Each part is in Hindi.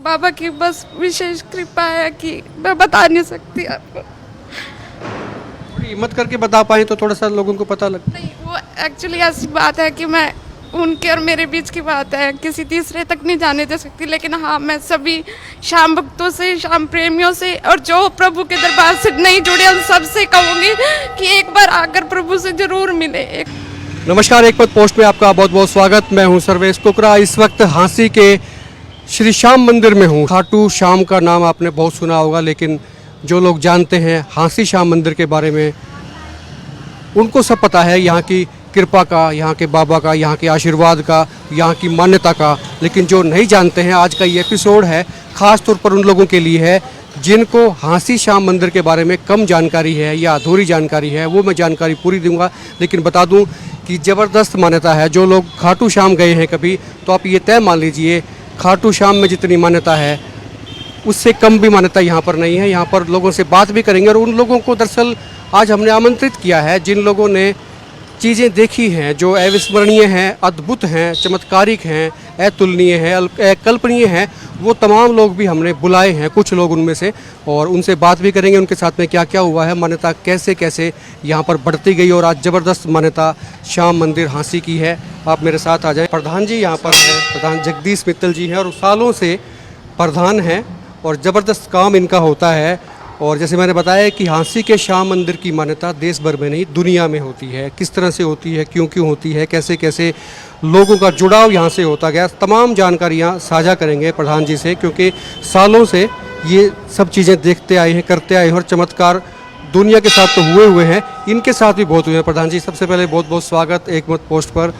बाबा की बस विशेष कृपा है कि मैं बता नहीं सकती आपको। थोड़ी हिम्मत करके बता पाए तो थोड़ा सा लोगों को पता लगे। नहीं, वो एक्चुअली ऐसी बात है कि मैं उनके और मेरे बीच की बात है, किसी तीसरे तक नहीं जाने दे सकती। लेकिन हाँ, मैं सभी शाम भक्तों से, शाम प्रेमियों से और जो प्रभु के दरबार से नहीं जुड़े उन सबसे कहूँगी कि एक बार आकर प्रभु से जरूर मिले। नमस्कार, एक पद पोस्ट में आपका बहुत बहुत स्वागत। मैं हूं सर्वेश कुकरा। इस वक्त हांसी के श्री श्याम मंदिर में हूं। खाटू श्याम का नाम आपने बहुत सुना होगा, लेकिन जो लोग जानते हैं हांसी श्याम मंदिर के बारे में उनको सब पता है यहाँ की कृपा का, यहाँ के बाबा का, यहाँ के आशीर्वाद का, यहाँ की मान्यता का। लेकिन जो नहीं जानते हैं, आज का ये एपिसोड है ख़ास तौर पर उन लोगों के लिए है जिनको हांसी श्याम मंदिर के बारे में कम जानकारी है या अधूरी जानकारी है। वो मैं जानकारी पूरी दूंगा, लेकिन बता दूं कि ज़बरदस्त मान्यता है। जो लोग खाटू श्याम गए हैं कभी, तो आप ये तय मान लीजिए खाटू श्याम में जितनी मान्यता है उससे कम भी मान्यता यहाँ पर नहीं है। यहाँ पर लोगों से बात भी करेंगे और उन लोगों को दरअसल आज हमने आमंत्रित किया है जिन लोगों ने चीज़ें देखी हैं जो अविस्मरणीय हैं, अद्भुत हैं, चमत्कारिक हैं, अतुलनीय हैं, अकल्पनीय हैं। वो तमाम लोग भी हमने बुलाए हैं, कुछ लोग उनमें से, और उनसे बात भी करेंगे उनके साथ में क्या क्या हुआ है, मान्यता कैसे कैसे यहाँ पर बढ़ती गई और आज ज़बरदस्त मान्यता श्याम मंदिर हांसी की है। आप मेरे साथ आ जाएं। प्रधान जी यहाँ पर हैं, प्रधान जगदीश मित्तल जी हैं और सालों से प्रधान हैं और ज़बरदस्त काम इनका होता है। और जैसे मैंने बताया कि हांसी के श्याम मंदिर की मान्यता देश भर में नहीं दुनिया में होती है। किस तरह से होती है, क्यों क्यों होती है, कैसे कैसे लोगों का जुड़ाव यहाँ से होता गया, तमाम जानकारियाँ साझा करेंगे प्रधान जी से, क्योंकि सालों से ये सब चीज़ें देखते आए हैं, करते आए हैं और चमत्कार दुनिया के साथ तो हुए हैं, इनके साथ भी बहुत हुए हैं। प्रधान जी, सबसे पहले बहुत बहुत स्वागत एक मत पोस्ट पर।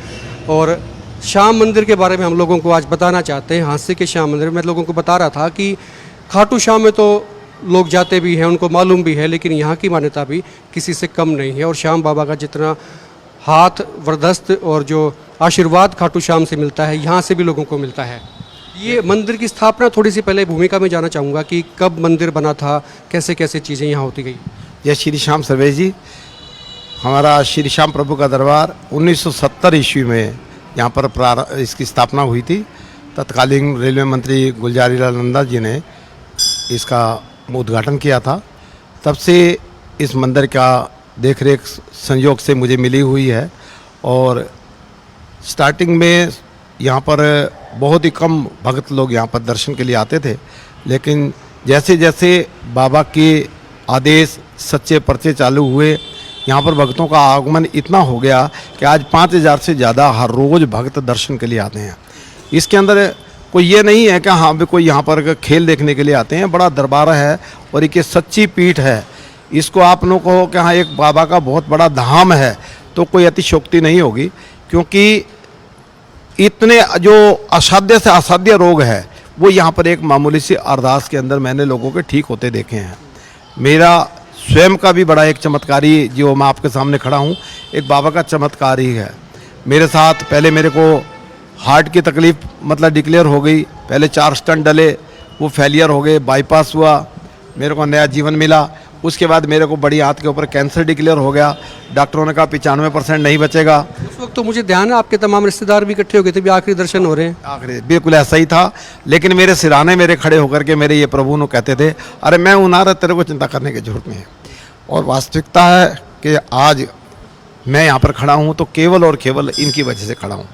और श्याम मंदिर के बारे में हम लोगों को आज बताना चाहते हैं। हांसी के श्याम मंदिर में लोगों को बता रहा था कि खाटू श्याम में तो लोग जाते भी हैं, उनको मालूम भी है, लेकिन यहाँ की मान्यता भी किसी से कम नहीं है। और श्याम बाबा का जितना हाथ वरदस्त और जो आशीर्वाद खाटू श्याम से मिलता है, यहाँ से भी लोगों को मिलता है। ये मंदिर की स्थापना थोड़ी सी पहले भूमिका में जाना चाहूँगा कि कब मंदिर बना था, कैसे कैसे चीज़ें यहाँ होती गई। जय श्री श्याम सर्वेश जी। हमारा श्री श्याम प्रभु का दरबार 1970 ईस्वी में यहाँ पर इसकी स्थापना हुई थी। तत्कालीन रेलवे मंत्री गुलजारीलाल नंदा जी ने इसका उद्घाटन किया था। तब से इस मंदिर का देखरेख संयोग से मुझे मिली हुई है। और स्टार्टिंग में यहाँ पर बहुत ही कम भक्त लोग यहाँ पर दर्शन के लिए आते थे, लेकिन जैसे जैसे बाबा के आदेश सच्चे पर्चे चालू हुए, यहाँ पर भक्तों का आगमन इतना हो गया कि आज 5000 से ज़्यादा हर रोज़ भक्त दर्शन के लिए आते हैं। इसके अंदर कोई ये नहीं है कि हाँ भी कोई यहाँ पर खेल देखने के लिए आते हैं। बड़ा दरबार है और एक सच्ची पीठ है। इसको आप लोग कहो कि हाँ एक बाबा का बहुत बड़ा धाम है तो कोई अतिशयोक्ति नहीं होगी, क्योंकि इतने जो असाध्य से असाध्य रोग है वो यहाँ पर एक मामूली सी अरदास के अंदर मैंने लोगों के ठीक होते देखे हैं। मेरा स्वयं का भी बड़ा एक चमत्कारी, जो मैं आपके सामने खड़ा हूँ, एक बाबा का चमत्कार ही है। मेरे साथ पहले मेरे को हार्ट की तकलीफ़ मतलब डिक्लेयर हो गई। पहले 4 स्टंट डले, वो फेलियर हो गए, बाईपास हुआ, मेरे को नया जीवन मिला। उसके बाद मेरे को बड़ी आंत के ऊपर कैंसर डिक्लेयर हो गया। डॉक्टरों ने कहा 95% नहीं बचेगा। उस वक्त तो मुझे ध्यान है आपके तमाम रिश्तेदार भी इकट्ठे हो गए थे, भी आखिरी दर्शन हो रहे हैं। आखिरी बिल्कुल ऐसा ही था। लेकिन मेरे सिराने मेरे खड़े होकर के मेरे ये प्रभु ने कहते थे, अरे मैं हूँ ना, तेरे को चिंता करने की जरूरत नहीं है। और वास्तविकता है कि आज मैं यहाँ पर खड़ा हूँ तो केवल और केवल इनकी वजह से खड़ा हूँ।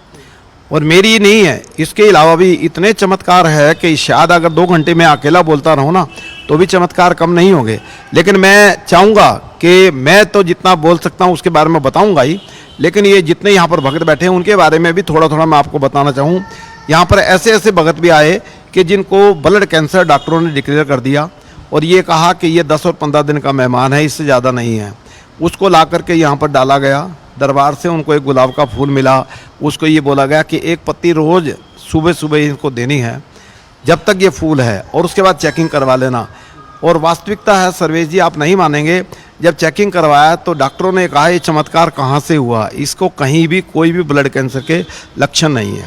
और मेरी नहीं है, इसके अलावा भी इतने चमत्कार है कि शायद अगर 2 घंटे में अकेला बोलता रहूँ ना तो भी चमत्कार कम नहीं होंगे। लेकिन मैं चाहूँगा कि मैं तो जितना बोल सकता हूँ उसके बारे में बताऊँगा ही, लेकिन ये जितने यहाँ पर भगत बैठे हैं उनके बारे में भी थोड़ा थोड़ा मैं आपको बताना चाहूँ। यहाँ पर ऐसे ऐसे भगत भी आए कि जिनको ब्लड कैंसर डॉक्टरों ने डिक्लेयर कर दिया और ये कहा कि ये 10 और 15 दिन का मेहमान है, इससे ज़्यादा नहीं है। उसको ला करके यहाँ पर डाला गया। दरबार से उनको एक गुलाब का फूल मिला। उसको ये बोला गया कि एक पत्ती रोज़ सुबह सुबह इनको देनी है जब तक ये फूल है, और उसके बाद चेकिंग करवा लेना। और वास्तविकता है सर्वेश जी, आप नहीं मानेंगे, जब चेकिंग करवाया तो डॉक्टरों ने कहा ये चमत्कार कहाँ से हुआ, इसको कहीं भी कोई भी ब्लड कैंसर के लक्षण नहीं है।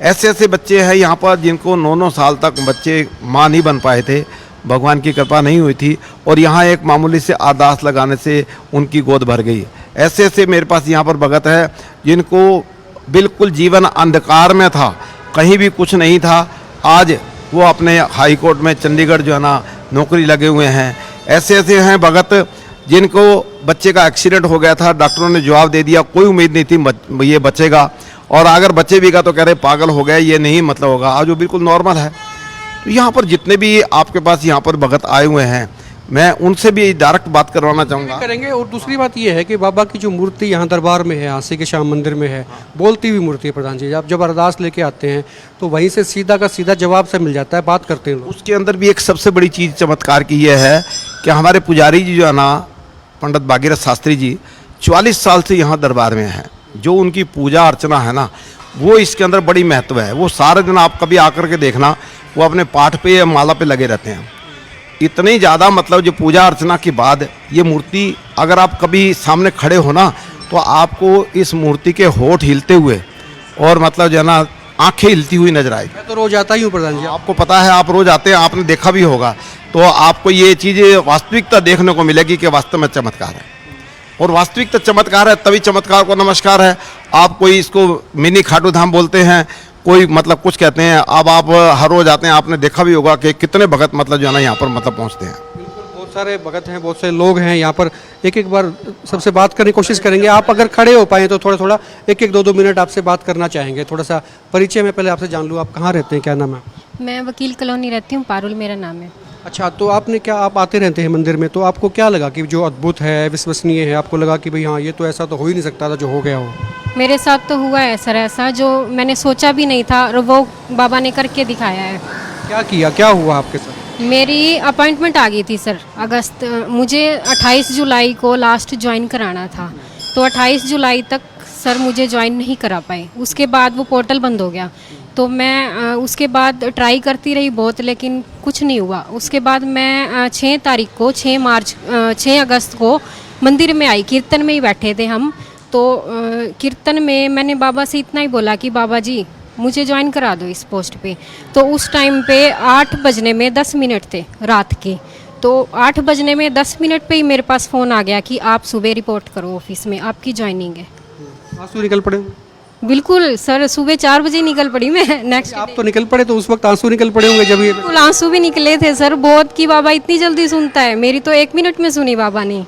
ऐसे ऐसे बच्चे हैं यहाँ पर जिनको 9-9 साल तक बच्चे माँ नहीं बन पाए थे, भगवान की कृपा नहीं हुई थी, और यहाँ एक मामूली से अरदास लगाने से उनकी गोद भर गई। ऐसे ऐसे मेरे पास यहाँ पर भगत है जिनको बिल्कुल जीवन अंधकार में था, कहीं भी कुछ नहीं था, आज वो अपने हाई कोर्ट में चंडीगढ़ जो है ना नौकरी लगे हुए हैं। ऐसे ऐसे हैं भगत जिनको बच्चे का एक्सीडेंट हो गया था, डॉक्टरों ने जवाब दे दिया, कोई उम्मीद नहीं थी ये बचेगा, और अगर बच्चे भी का तो कह रहे पागल हो गया, ये नहीं मतलब होगा, आज वो बिल्कुल नॉर्मल है। तो यहाँ पर जितने भी आपके पास यहाँ पर भगत आए हुए हैं, मैं उनसे भी डायरेक्ट बात करवाना चाहूँगा। करेंगे। और दूसरी बात ये है कि बाबा की जो मूर्ति यहाँ दरबार में है, हांसी के श्याम मंदिर में है, बोलती हुई मूर्ति है प्रधान जी। आप जब अरदास लेके आते हैं तो वहीं से सीधा का सीधा जवाब से मिल जाता है, बात करते हैं लोग। उसके अंदर भी एक सबसे बड़ी चीज़ चमत्कार की यह है कि हमारे पुजारी जी जो है ना, पंडित भागीरथ शास्त्री जी 44 साल से यहाँ दरबार में हैं। जो उनकी पूजा अर्चना है ना, वो इसके अंदर बड़ी महत्व है। वो सारे दिन आप कभी आकर के देखना, वो अपने पाठ पे या माला पे लगे रहते हैं। इतनी ज़्यादा मतलब जो पूजा अर्चना के बाद ये मूर्ति अगर आप कभी सामने खड़े हो ना, तो आपको इस मूर्ति के होठ हिलते हुए और मतलब जो है ना आंखें हिलती हुई नजर आएगी। मैं तो रोज आता ही हूँ प्रधान जी। आपको पता है, आप रोज आते हैं, आपने देखा भी होगा, तो आपको ये चीज़ वास्तविकता देखने को मिलेगी कि वास्तव में चमत्कार है। और वास्तविकता चमत्कार है, तभी चमत्कार को नमस्कार है। आप कोई इसको मिनी खाटू धाम बोलते हैं, कोई मतलब कुछ कहते हैं। अब आप हर रोज आते हैं, आपने देखा भी होगा कि कितने भगत मतलब जो है ना यहाँ पर मतलब पहुँचते हैं। बिल्कुल, बहुत सारे भगत हैं, बहुत सारे लोग हैं यहाँ पर। एक एक बार सबसे बात करने की कोशिश करेंगे। आप अगर खड़े हो पाए तो थोड़ा थोड़ा एक एक 2-2 मिनट आपसे बात करना चाहेंगे। थोड़ा सा परिचय में पहले आपसे जान लूँ, आप कहाँ रहते हैं, क्या नाम है? मैं वकील कॉलोनी रहती हूँ, पारुल मेरा नाम है। अच्छा, तो आपने क्या, आप आते रहते हैं मंदिर में, तो आपको क्या लगा कि जो अद्भुत है, विश्वसनीय है? आपको लगा कि भाई हाँ, ये तो ऐसा तो हो ही नहीं सकता था जो हो गया हो? मेरे साथ तो हुआ है सर ऐसा, जो मैंने सोचा भी नहीं था, और वो बाबा ने करके दिखाया है। क्या किया, क्या हुआ आपके साथ? मेरी अपॉइंटमेंट आ गई थी सर अगस्त, मुझे 28 जुलाई को लास्ट ज्वाइन कराना था, तो 28 जुलाई तक सर मुझे ज्वाइन नहीं करा पाए। उसके बाद वो पोर्टल बंद हो गया, तो मैं उसके बाद ट्राई करती रही बहुत, लेकिन कुछ नहीं हुआ। उसके बाद मैं 6 अगस्त को मंदिर में आई, कीर्तन में ही बैठे थे हम। तो कीर्तन में मैंने बाबा से इतना ही बोला कि बाबा जी मुझे ज्वाइन करा दो इस पोस्ट पे। तो उस टाइम पे 8 बजने में 10 मिनट थे रात के, तो 8 बजने में 10 मिनट पे ही मेरे पास फ़ोन आ गया कि आप सुबह रिपोर्ट करो ऑफिस में, आपकी ज्वाइनिंग है। आंसू निकल पड़े? बिल्कुल सर, सुबह 4 बजे निकल पड़ी मैं। नेक्स्ट आप तो निकल पड़े, तो उस वक्त आंसू निकल पड़े होंगे जब ये? बिल्कुल आंसू भी निकले थे सर बहुत, कि बाबा इतनी जल्दी सुनता है। मेरी तो 1 मिनट में सुनी बाबा ने।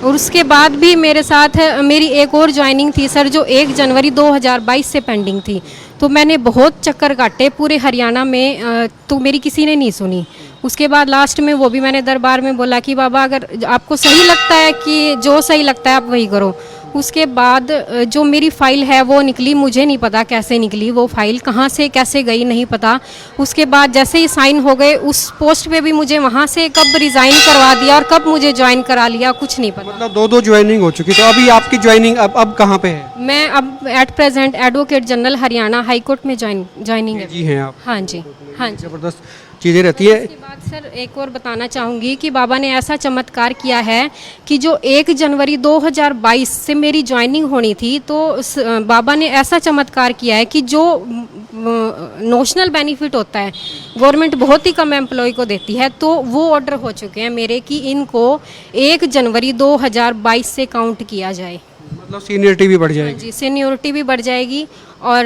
और उसके बाद भी मेरे साथ मेरी एक और ज्वाइनिंग थी सर, जो 1 जनवरी 2022 से पेंडिंग थी। तो मैंने बहुत चक्कर काटे पूरे हरियाणा में, तो मेरी किसी ने नहीं सुनी। उसके बाद लास्ट में वो भी मैंने दरबार में बोला कि बाबा अगर आपको सही लगता है, कि जो सही लगता है आप वही करो। उसके बाद जो मेरी फ़ाइल है वो निकली, मुझे नहीं पता कैसे निकली वो फ़ाइल, कहाँ से कैसे गई नहीं पता। उसके बाद जैसे ही साइन हो गए उस पोस्ट पे भी मुझे वहाँ से कब रिज़ाइन करवा दिया और कब मुझे ज्वाइन करा लिया, कुछ नहीं पता। मतलब 2-2 ज्वाइनिंग हो चुकी। तो अभी आपकी ज्वाइनिंग अब कहाँ पे है? मैं अब at present advocate general Haryana high court में ज्वाइनिंग है। जी हैं आप? हाँ जी, हाँ जी। ज़बरदस्त चीज़ें रहती है। उसके बाद सर एक और बताना चाहूँगी कि बाबा ने ऐसा चमत्कार किया है कि जो 1 जनवरी 2022 से मेरी ज्वाइनिंग होनी थी, तो बाबा ने ऐसा चमत्कार किया है कि जो नोशनल बेनिफिट होता है गवर्नमेंट बहुत ही कम एम्प्लॉय को देती है, तो वो ऑर्डर हो चुके हैं मेरे कि इनको 1 जनवरी 2022 से काउंट किया जाए। मतलब सीनियरिटी भी बढ़ जाएगी? जी, सीनियरिटी भी बढ़ जाएगी और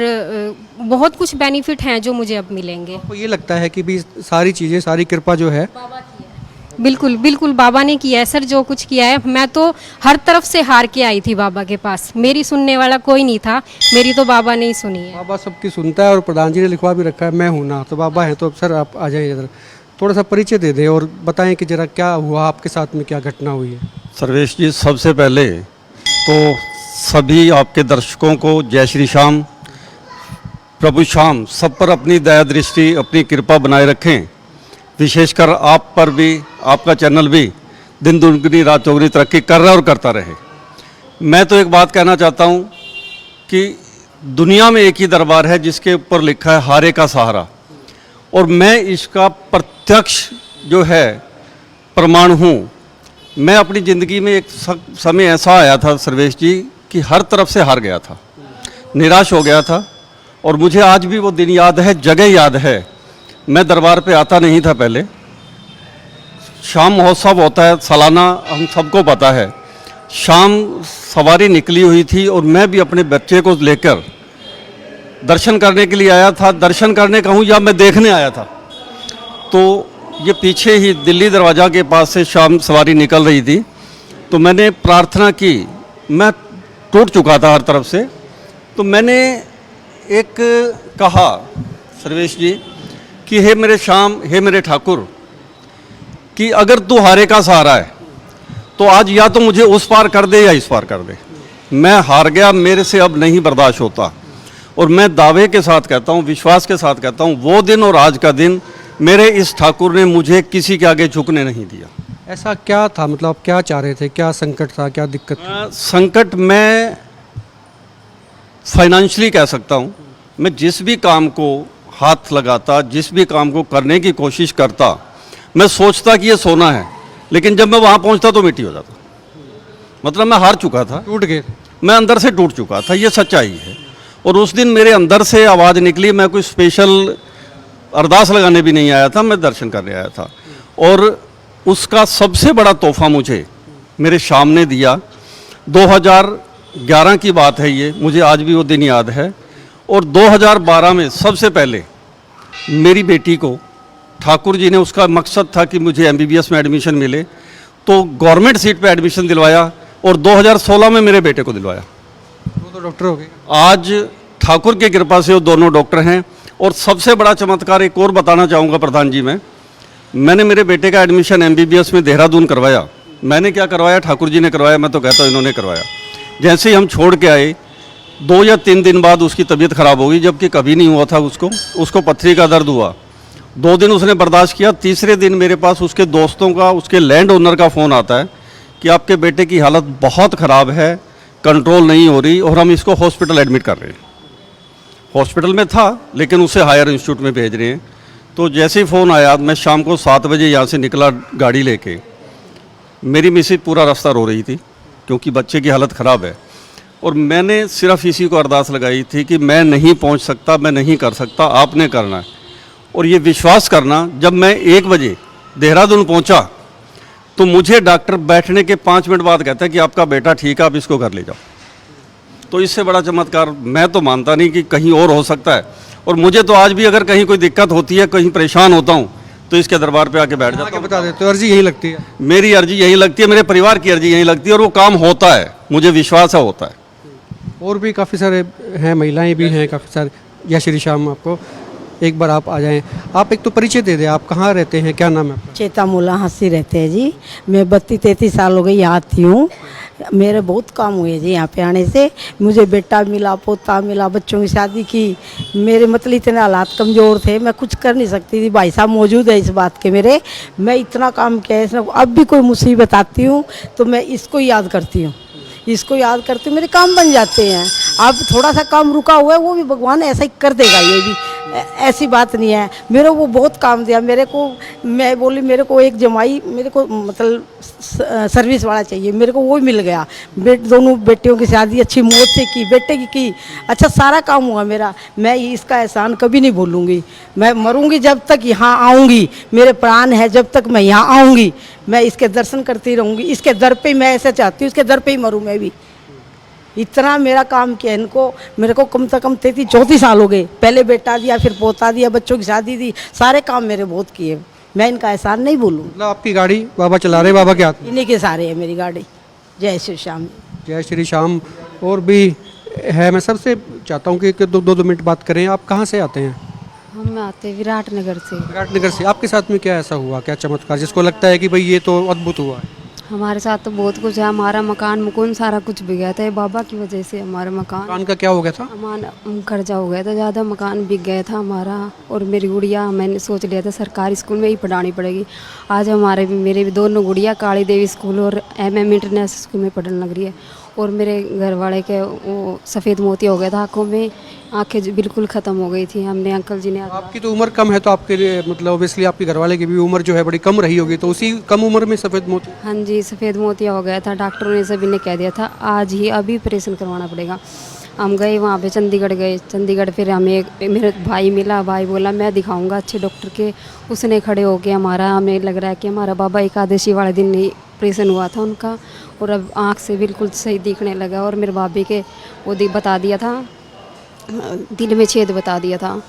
बहुत कुछ बेनिफिट हैं जो मुझे अब मिलेंगे। आपको ये लगता है कि भी सारी चीज़ें, सारी कृपा जो है बाबा की है? बिल्कुल बिल्कुल बाबा ने किया है सर, जो कुछ किया है। मैं तो हर तरफ से हार के आई थी बाबा के पास, मेरी सुनने वाला कोई नहीं था, मेरी तो बाबा ने ही सुनी है। बाबा सबकी सुनता है, और प्रधान जी ने लिखवा भी रखा है मैं हूँ ना, तो बाबा हैं। तो सर आप आ जाइए इधर, थोड़ा सा परिचय दे दें और बताएं कि जरा क्या हुआ आपके साथ में, क्या घटना हुई है। सर्वेश जी, सबसे पहले तो सभी आपके दर्शकों को जय श्री श्याम। प्रभु श्याम सब पर अपनी दया दृष्टि, अपनी कृपा बनाए रखें। विशेषकर आप पर भी, आपका चैनल भी दिन दुगनी रात चौगुनी तरक्की कर रहा है और करता रहे। मैं तो एक बात कहना चाहता हूँ कि दुनिया में एक ही दरबार है जिसके ऊपर लिखा है हारे का सहारा, और मैं इसका प्रत्यक्ष जो है प्रमाण हूँ। मैं अपनी ज़िंदगी में एक समय ऐसा आया था सर्वेश जी कि हर तरफ से हार गया था, निराश हो गया था, और मुझे आज भी वो दिन याद है, जगह याद है। मैं दरबार पे आता नहीं था पहले। शाम महोत्सव होता है सालाना, हम सबको पता है। शाम सवारी निकली हुई थी और मैं भी अपने बच्चे को लेकर दर्शन करने के लिए आया था। दर्शन करने कहूँ या मैं देखने आया था, तो ये पीछे ही दिल्ली दरवाज़ा के पास से शाम सवारी निकल रही थी, तो मैंने प्रार्थना की। मैं टूट चुका था हर तरफ से, तो मैंने एक कहा सर्वेश जी कि हे मेरे श्याम, हे मेरे ठाकुर, कि अगर तू हारे का सहारा है तो आज या तो मुझे उस पार कर दे या इस पार कर दे। मैं हार गया, मेरे से अब नहीं बर्दाश्त होता। और मैं दावे के साथ कहता हूँ, विश्वास के साथ कहता हूँ, वो दिन और आज का दिन मेरे इस ठाकुर ने मुझे किसी के आगे झुकने नहीं दिया। ऐसा क्या था, मतलब आप क्या चाह रहे थे, क्या संकट था, क्या दिक्कत थी? संकट मैं फाइनेंशियली कह सकता हूँ। मैं जिस भी काम को हाथ लगाता, जिस भी काम को करने की कोशिश करता, मैं सोचता कि ये सोना है, लेकिन जब मैं वहाँ पहुँचता तो मिट्टी हो जाता। मतलब मैं हार चुका था, टूट गए। मैं अंदर से टूट चुका था, ये सच्चाई है। और उस दिन मेरे अंदर से आवाज़ निकली, मैं कोई स्पेशल अरदास लगाने भी नहीं आया था, मैं दर्शन करने आया था। और उसका सबसे बड़ा तोहफा मुझे मेरे श्याम ने दिया। 2011 की बात है ये, मुझे आज भी वो दिन याद है। और 2012 में सबसे पहले मेरी बेटी को ठाकुर जी ने, उसका मकसद था कि मुझे MBBS में एडमिशन मिले, तो गवर्नमेंट सीट पे एडमिशन दिलवाया और 2016 में मेरे बेटे को दिलवाया। वो तो डॉक्टर हो गए। आज ठाकुर की कृपा से वो दोनों डॉक्टर हैं। और सबसे बड़ा चमत्कार एक और बताना चाहूँगा प्रधान जी, मैंने मेरे बेटे का एडमिशन MBBS में देहरादून करवाया। मैंने क्या करवाया, ठाकुर जी ने करवाया, मैं तो कहता हूँ इन्होंने करवाया। जैसे ही हम छोड़ के आए, 2 या 3 दिन बाद उसकी तबीयत खराब हो गई, जबकि कभी नहीं हुआ था उसको पथरी का दर्द हुआ। 2 दिन उसने बर्दाश्त किया। तीसरे दिन मेरे पास उसके दोस्तों का, उसके लैंड ओनर का फ़ोन आता है कि आपके बेटे की हालत बहुत ख़राब है, कंट्रोल नहीं हो रही और हम इसको हॉस्पिटल एडमिट कर रहे हैं। हॉस्पिटल में था लेकिन उसे हायर इंस्टीट्यूट में भेज रहे हैं। तो जैसे ही फ़ोन आया, मैं शाम को 7 बजे यहाँ से निकला गाड़ी लेके। मेरी मिसेज पूरा रास्ता रो रही थी क्योंकि बच्चे की हालत ख़राब है। और मैंने सिर्फ इसी को अरदास लगाई थी कि मैं नहीं पहुँच सकता, मैं नहीं कर सकता, आपने करना है। और ये विश्वास करना, जब मैं 1 बजे देहरादून पहुँचा तो मुझे डॉक्टर बैठने के 5 मिनट बाद कहता है कि आपका बेटा ठीक है, आप इसको घर ले जाओ। तो इससे बड़ा चमत्कार मैं तो मानता नहीं कि कहीं और हो सकता है। और मुझे तो आज भी अगर कहीं कोई दिक्कत होती है, कहीं परेशान होता हूँ, तो इसके दरबार पे आके बैठ जाता हूँ। बता देते हो, अर्जी यही लगती है। मेरी अर्जी यही लगती है, मेरे परिवार की अर्जी यही लगती है, और वो काम होता है, मुझे विश्वास है होता है। और भी काफ़ी सारे हैं, महिलाएं भी हैं काफ़ी सारे। जय श्री श्याम। आपको एक बार आप आ जाएं, आप एक तो परिचय दे दें, आप कहाँ रहते हैं, क्या नाम है आपका? चेता मुला हंसी रहते हैं जी। मैं 32-33 साल हो गई यहाँ आती हूँ। मेरे बहुत काम हुए जी यहाँ पे आने से। मुझे बेटा मिला, पोता मिला, बच्चों की शादी की। मेरे मतलब इतने हालात कमज़ोर थे, मैं कुछ कर नहीं सकती थी। भाई साहब मौजूद है इस बात के मेरे। मैं इतना काम किया है, अब भी कोई मुसीबत आती हूँ तो मैं इसको याद करती हूँ, इसको याद करती हूँ, मेरे काम बन जाते हैं। अब थोड़ा सा काम रुका हुआ है, वो भी भगवान ऐसा ही कर देगा। ये भी ऐसी बात नहीं है, मेरे को बहुत काम दिया मेरे को। मैं बोली मेरे को एक जमाई, मेरे को मतलब सर्विस वाला चाहिए, मेरे को वो मिल गया। दोनों बेटियों की शादी अच्छी मौत से की, बेटे की अच्छा सारा काम हुआ मेरा। मैं इसका एहसान कभी नहीं भूलूंगी। मैं मरूंगी जब तक यहाँ आऊँगी, मेरे प्राण है जब तक मैं यहाँ आऊँगी, मैं इसके दर्शन करती रहूँगी। इसके दर पे मैं ऐसा चाहती हूँ, इसके दर पे ही मरूँ मैं भी। इतना मेरा काम किया इनको। मेरे को कम से कम 33-34 साल हो गए। पहले बेटा दिया, फिर पोता दिया, बच्चों की शादी दी, सारे काम मेरे बहुत किए। मैं इनका एहसान नहीं भूलूँ। मतलब आपकी गाड़ी बाबा चला रहे, बाबा के हाथ में? इन्हीं के सारे है मेरी गाड़ी। जय श्री श्याम। जय श्री श्याम। और भी है, मैं सबसे चाहता हूँ कि 2 मिनट बात करें। आप कहाँ से आते हैं? हम आते विराटनगर से। विराटनगर से। आपके साथ में क्या ऐसा हुआ, क्या चमत्कार जिसको लगता है कि भाई ये तो अद्भुत हुआ है? हमारे साथ तो बहुत कुछ है। हमारा मकान मुकुन सारा कुछ बिक गया था, ये बाबा की वजह से। हमारा मकान का क्या हो गया था? हमारा कर्जा हो गया था ज़्यादा, मकान बिक गया था हमारा। और मेरी गुड़िया, मैंने सोच लिया था सरकारी स्कूल में ही पढ़ानी पड़ेगी। आज मेरे भी दोनों गुड़िया काली देवी स्कूल और MM इंटरनेशनल स्कूल में पढ़ने लग रही है। और मेरे घर वाले के वो सफ़ेद मोती हो गया था आँखों में, आंखें बिल्कुल ख़त्म हो गई थी। हमने अंकल जी ने, आपकी तो उम्र कम है तो आपके लिए मतलब ओबियसली आपके घरवाले की भी उम्र जो है बड़ी कम रही होगी, तो उसी कम उम्र में सफ़ेद मोती? हाँ जी, सफ़ेद मोतिया हो गया था। डॉक्टरों ने सभी ने कह दिया था आज ही अभी ऑपरेशन करवाना पड़ेगा। हम गए वहाँ पे, चंडीगढ़ गए। चंडीगढ़ फिर हमें मेरे भाई मिला, भाई बोला मैं दिखाऊंगा अच्छे डॉक्टर के। उसने खड़े होके हमें लग रहा है कि हमारा बाबा एकादशी वाले दिन ही ऑपरेशन हुआ था उनका, और अब आँख से बिल्कुल सही दिखने लगा। और मेरे भाभी के वो बता दिया था, दिल में छेद बता दिया था।